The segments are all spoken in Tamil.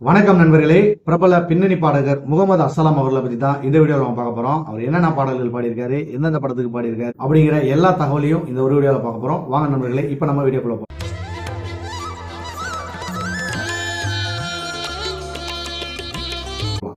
வணக்கம் நண்பர்களே. பிரபல பின்னணி பாடகர் முகமது அஸ்ஸலாம் அவர்களை பத்தி தான் இந்த வீடியோவில் நம்ம பார்க்க போறோம். அவர் என்னென்ன பாடல்கள் பாடியிருக்காரு, எந்தெந்த படத்துக்கு பாடியிருக்காரு அப்படிங்கிற எல்லா தகவலையும் இந்த ஒரு வீடியோவில் பார்க்க போறோம். வாங்க நண்பர்களே, இப்ப நம்ம வீடியோக்குள்ள போறோம்.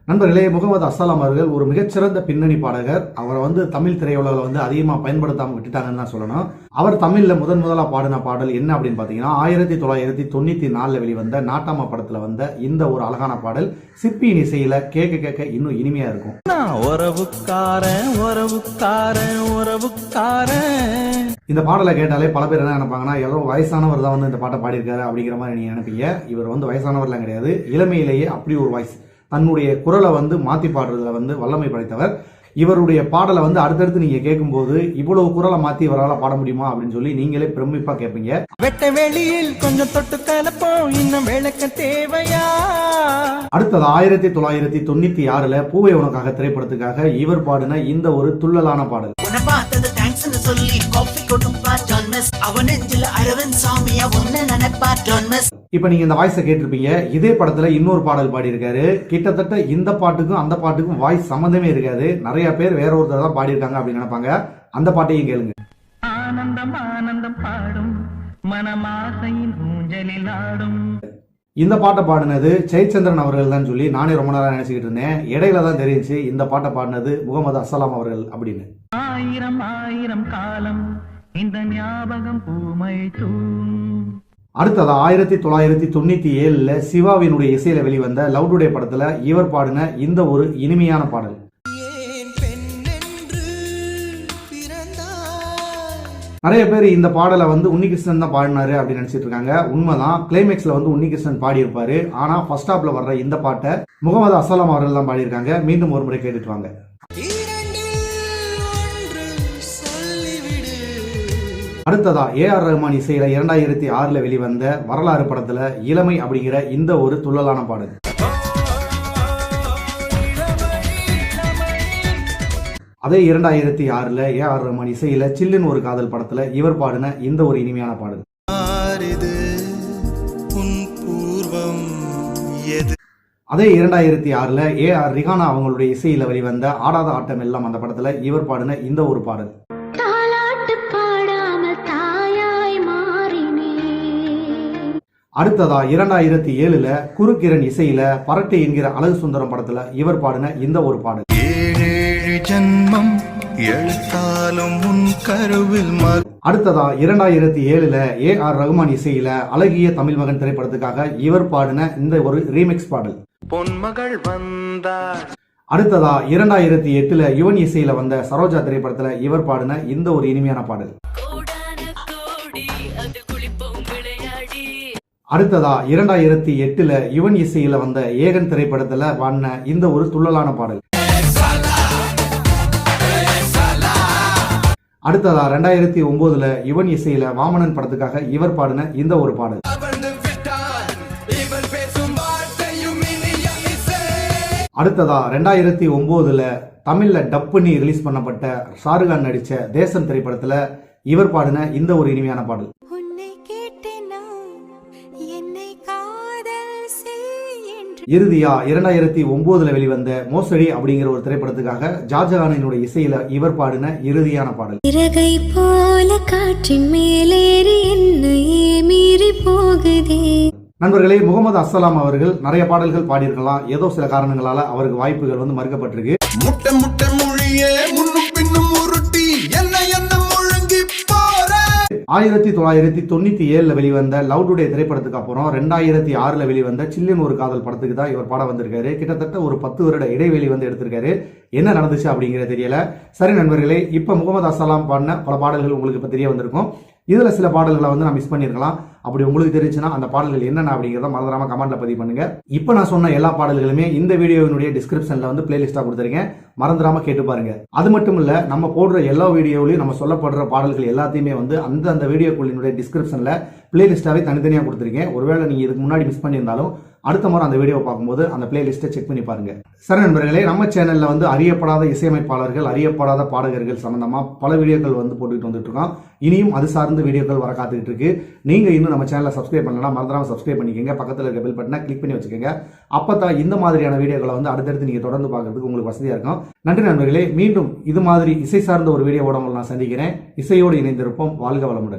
நண்பர்களே, முகமது அஸ்ஸலாம் அவர்கள் ஒரு மிகச்சிறந்த பின்னணி பாடகர். அவரை தமிழ் திரையுலகில் அதிகமாக பயன்படுத்தாமல் விட்டுட்டாங்கன்னு தான் சொல்லணும். அவர் தமிழ்ல முதலா பாடின பாடல் என்ன அப்படின்னு பாத்தீங்கன்னா 1994 வெளிவந்த நாட்டாம படத்துல வந்த இந்த ஒரு அழகான பாடல். சிப்பியின் இசையில கேட்க கேட்க இன்னும் இனிமையா இருக்கும். இந்த பாடலை கேட்டாலே பல பேர் என்ன நினைப்பாங்கன்னா, ஏதோ வயசானவர் தான் இந்த பாட்டை பாடியிருக்காரு அப்படிங்கிற மாதிரி நீங்க நினைப்பீங்க. இவர் வயசானவர்லாம் கிடையாது. இளமையிலேயே அப்படி ஒரு வாய்ஸ், தன்னுடைய குரலை மாத்தி பாடுறதுல வல்லமை படைத்தவர். இவருடைய பாடலை அடுத்தடுத்து நீங்க கேட்கும்போது இவ்வளவு குரலை மாத்தி இவரால் பாட முடியுமா அப்படின்னு சொல்லி நீங்களே பிரமிப்பா கேட்பீங்க. வெட்ட வெளியில் கொஞ்சம் தொட்டு கலப்போம், இன்னும் விளக்க தேவையா. அடுத்தது 1996 பூவை உனக்காக திரைப்படத்துக்காக இவர் பாடின இந்த ஒரு துள்ளலான பாடல். இப்ப நீங்க இந்த வாய்ஸை கேட்டிருப்பீங்க. இதே படத்துல இன்னொரு பாடல் பாடி இருக்காரு. கிட்டத்தட்ட இந்த பாட்டுக்கும் அந்த பாட்டுக்கும் வாய்ஸ் சம்பந்தமே இருக்காது. நிறைய பேர் வேற ஒருத்தர் தான் பாடியிருக்காங்க அப்படின்னு நினைப்பாங்க. அந்த பாட்டையும் கேளுங்க. ஆனந்தம் ஆனந்தம் பாடும் மனமாசையின் ஊஞ்சலில் ஆடும். இந்த பாட்டை பாடினது ஜெயச்சந்திரன் அவர்கள் தான் சொல்லி நானே ரொம்ப நேரம் நினைச்சுக்கிட்டு இருந்தேன். இடையில தான் தெரிஞ்சு இந்த பாட்டை பாடினது முகமது அஸ்ஸலாம் அவர்கள் அப்படின்னு. ஆயிரம் ஆயிரம் காலம் இந்த ஞாபகம் பூமை தூம். அடுத்தது 1997 சிவாவினுடைய இசையில வெளிவந்த லவ் டுடே படத்துல இவர் பாடின இந்த ஒரு இனிமையான பாடல். நிறைய பேர் இந்த பாடலை உன்னிகிருஷ்ணன் தான் பாடினாரு அப்படின்னு நினைச்சிட்டு இருக்காங்க. உண்மைதான். கிளைமேக்ஸ்ல உன்னிகிருஷ்ணன் பாடி இருப்பாரு. ஆனா ஃபர்ஸ்ட் ஹாப்ல வர்ற இந்த பாட்டை முகமது அஸ்ஸலாம் அவர்கள் தான் பாடியிருக்காங்க. மீண்டும் ஒரு முறை கேட்டுட்டு வாங்க. அடுத்ததா ஏஆர் ரஹ்மான் இசையில 2006 வெளிவந்த வரலாறு படத்துல இளமை அப்படிங்கிற இந்த ஒரு துள்ளலான பாடல். அதே 2006 ஏஆர் ரஹ்மான் இசையில சில்லுன்னு ஒரு காதல் படத்துல இவர் பாடின இந்த ஒரு இனிமையான பாடல். அதே 2006 ஏஆர் ரிஹானா அவங்களுடைய இசையில வெளிவந்த ஆடாத ஆட்டம் எல்லாம் அந்த படத்துல இவர் பாடின இந்த ஒரு பாடல். அடுத்ததா 2007 குறுக்கிரண் இசையில பரட்டை என்கிற அழகு சுந்தரம் படத்துல இவர் பாடின இந்த ஒரு பாடல். அடுத்ததா 2007 ஏஆர் ரஹ்மான் இசையில அழகிய தமிழ் மகன் திரைப்படத்துக்காக இவர் பாடின இந்த ஒரு ரீமிக்ஸ் பாடல். பொன்மகள் வந்தார். அடுத்ததா 2008 யுவன் இசையில வந்த சரோஜா திரைப்படத்துல இவர் பாடின இந்த ஒரு இனிமையான பாடல். அடுத்ததா 2008 யுவன் இசையில வந்த ஏகன் திரைப்படத்துல பாடின இந்த ஒரு துள்ளலான பாடல். அடுத்ததா 2009 யுவன் இசையில வாமனன் படத்துக்காக இவர் பாடின இந்த ஒரு பாடல். அடுத்ததா 2009 தமிழ்ல டப் பண்ணி ரிலீஸ் பண்ணப்பட்ட ஷாருக்கான் நடிச்ச தேசம் திரைப்படத்துல இவர் பாடின இந்த ஒரு இனிமையான பாடல். இறுதியா 2009 வெளிவந்த மோசடி அப்படிங்கிற ஒரு திரைப்படத்துக்காக ஷாஜகானினுடைய இசையில இவர் பாடின இறுதியான பாடல். இறகை போல காற்றின் மேலேறி என்னையே மீறி போகுதே. நண்பர்களே, முகமது அஸ்ஸலாம் அவர்கள் நிறைய பாடல்கள் பாடியிருக்கலாம். ஏதோ சில காரணங்களால அவருக்கு வாய்ப்புகள் மறுக்கப்பட்டிருக்கு. முட்டை முட்டை மொழியே முன்னும் பின்னும் உருட்டி என்ன 1997 வெளிவந்த லவ் டுடே திரைப்படத்துக்கு அப்புறம் 2006 வெளிவந்த சில்லுன்னு ஒரு காதல் படத்துக்கு தான் இவர் பாட வந்திருக்காரு. கிட்டத்தட்ட ஒரு 10 வருட இடைவெளி எடுத்திருக்காரு. என்ன நடந்துச்சு அப்படிங்கிறது தெரியல. சரி நண்பர்களே, இப்ப முகமது அஸ்ஸலாம் பாடின பல பாடல்கள் உங்களுக்கு இப்ப தெரிய வந்திருக்கும். இதுல சில பாடல்களை நான் மிஸ் பண்ணிருக்கலாம். அப்படி உங்களுக்கு தெரிஞ்சுன்னா அந்த பாடல்கள் என்னென்ன அப்படிங்கிறத மறந்துடாம கமெண்ட்ல பதிவு பண்ணுங்க. இப்ப நான் சொன்ன எல்லா பாடல்களுமே இந்த வீடியோவினுடைய டிஸ்கிரிப்ஷன்ல பிளேலிஸ்டா கொடுத்திருக்கேன். மறந்துடாம கேட்டு பாருங்க. அது மட்டும் இல்ல, நம்ம போடுற எல்லா வீடியோவிலையும் நம்ம சொல்லப்படுற பாடல்கள் எல்லாத்தையுமே அந்த வீடியோக்குள்ளினுடைய டிஸ்கிரிப்ஷன்ல பிளேலிஸ்டாவே தனித்தனியா கொடுத்திருக்கேன். ஒருவேளை நீங்க இதுக்கு முன்னாடி மிஸ் பண்ணியிருந்தாலும் அடுத்த முறை அந்த வீடியோ பார்க்கும்போது அந்த பிளேலிஸ்ட்டை செக் பண்ணி பாருங்க. சரி நண்பர்களே, நம்ம சேனல்ல வந்து அறியப்படாத இசையமைப்பாளர்கள், அறியப்படாத பாடகர்கள் சம்பந்தமா பல வீடியோக்கள் வந்து போட்டுக்கிட்டு வந்துட்டு இருக்கோம். இனியும் அது சார்ந்த வீடியோக்கள் வர காத்துக்கிட்டு இருக்கு. நீங்க இன்னும் நம்ம சேனலை சப்ஸ்கிரைப் பண்ணலாம், மறந்துடாம சப்ஸ்கிரைப் பண்ணிக்கோங்க. பக்கத்தில் இருக்க பெல் பட்டனை கிளிக் பண்ணி வச்சுக்கோங்க. அப்பதான் இந்த மாதிரியான வீடியோக்களை வந்து அடுத்தடுத்து நீங்க தொடர்ந்து பார்க்கறதுக்கு உங்களுக்கு வசதியா இருக்கும். நன்றி நண்பர்களே. மீண்டும் இது மாதிரி இசை சார்ந்த ஒரு வீடியோவோட உங்களை நான் சந்திக்கிறேன். இசையோடு இணைந்திருப்போம். வாழ்க வளமுடன்.